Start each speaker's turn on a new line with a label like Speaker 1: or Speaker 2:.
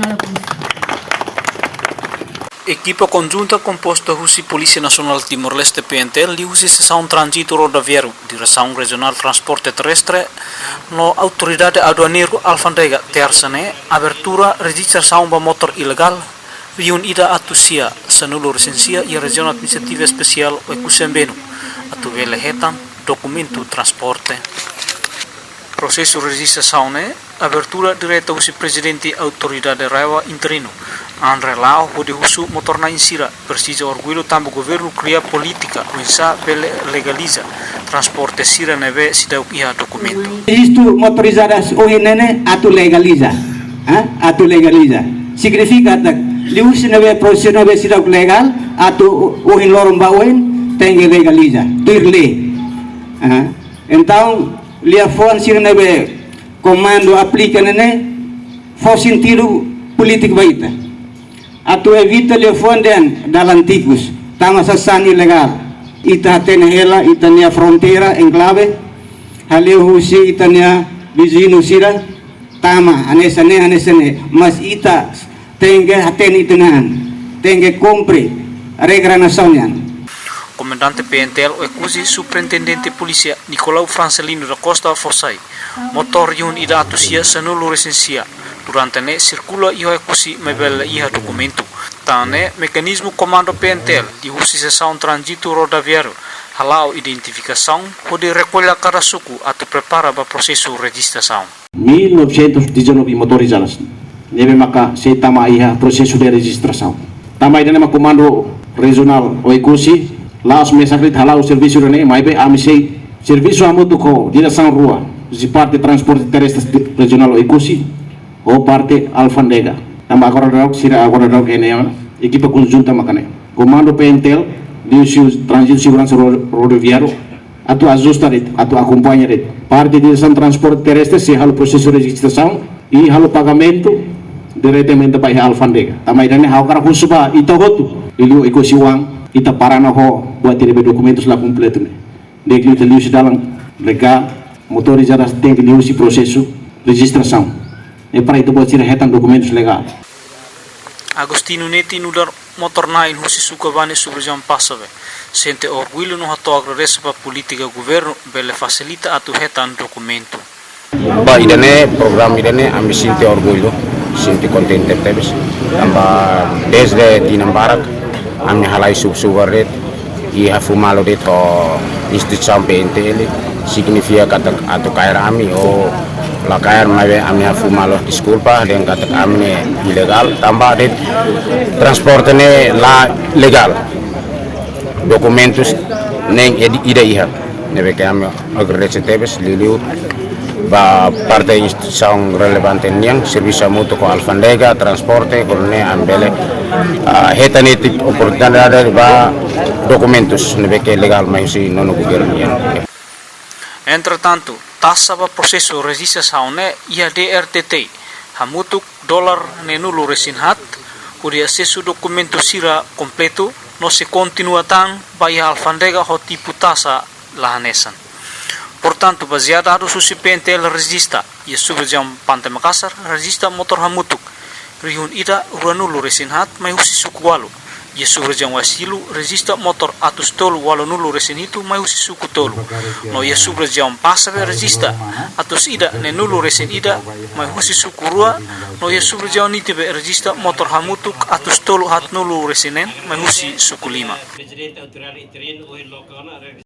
Speaker 1: Nacional da Polícia.
Speaker 2: Equipa conjunta composta Rusi Polícia Nacional Timor-Leste PNTL li usi sessão trânsito rodoviário, Direção Regional Transporte Terrestre, no Autoridade Aduaneiro Alfândega Tersane, abertura registração para motor ilegal, riun ida atusia, sanulo resensia e Região Administrativa Especial o Ecusembeno, atu vele hetan, documento transporte. Processo registração abertura direta usi Presidente Autoridade Rawa Interino, Andre Lao pode usu motor na insira, precisa orgulho tambo governo cria política, uinsa bele legaliza, transporte sira neve sidau iha documento.
Speaker 3: Isto motorizadas hoje nene atu legaliza, atu legaliza. Significa que lius neve processo neve sidau legal, atu hoje lorong bawen tengue legaliza, tuirle. Então lia fon sira neve comando aplica nene, for sentido político baita. Atu evita le fonden dalam tikus, tama sasan ilegal. Ita tenela, ita nia frontera enclave, haleu husi ita nia bizinu sira, tama anesane, mas ita tenge haten itenan, tenge compre regra nasional.
Speaker 2: Comandante PNTL o Ecusi Superintendente Polícia Nicolau Francelino da Costa Forsai, motor yun ida atusia sanulu resensia. Durante ne circula iho Ecusi mebel iha documento. Tane mecanismo comando PNTL di usi sessão trânsito rodoviário, halau identificação, pode recolher cada suku atau prepara para processo registração.
Speaker 4: 1919 motorizadas. Neve maka se tama iha processo de registração. Tama ida nama comando regional o Ecusi, laos mesakrit halau serviço rene, maibe amisei serviço amutu ko direção rua, de parte transporte terrestre regional o Ecusi, ou parte Alfândega. Tama agora dau ene equipa conjunta makane. Comando PNTL di trânsito segurança rodoviário atu ajusta atu acompanha parte direção transporte terrestre se halo processo de registração e halo pagamento diretamente para Alfândega. Tama idane hakara kusuba itogotu ilio ekosiwang ita parana ho buat tipe documentos lá completo ne. Degli utilius dalam legal motorizadas tem que liusi processo registração. E para itu buat sira hetan documentos legal.
Speaker 2: Agostino neti nudar motor nain husi suka bane subrjam pasave. Sente orgulho no hato agradece pa politika governo bele facilita atu hetan documento.
Speaker 5: Ba idane program idane ambi sinte orgulho, sinte contente tebes. Amba desde Tinambarak ami halai subsugaret i hafumalo dito institution PNTL significa kata atu kair ami o la kair mave ami hafumalo disculpa den kata ami ilegal tambah det transporte ne la legal documentos neng ida iha neve que ami agradece tebes liliu ba parte instituição relevante niang serviço mutu ko Alfândega transporte korne ambele hetaniti oportunidade ba documentos neve que legal mas si nono governo.
Speaker 2: Entretanto, taxa para processo registração ne ia DRTT hamutuk dolar nenulu resinhat uri acesso documento sira completo no se continua tang by Alfândega ho tipo taxa lahanesan. Portanto, baseado susi PNTL registra e subrjam Pantai Makassar registra motor hamutuk rihun ida uranulu resinhat mai husi suku walu. Ye subrjam wasilu registra motor atus tolu walu nulu resin itu mai husi suku tolu. No ye subrjam pasave registra atus ida ne nulu resin ida mai husi suku rua. No ye subrjam nitibe registra motor hamutuk atus tolu hat nulu resinen mai husi suku lima.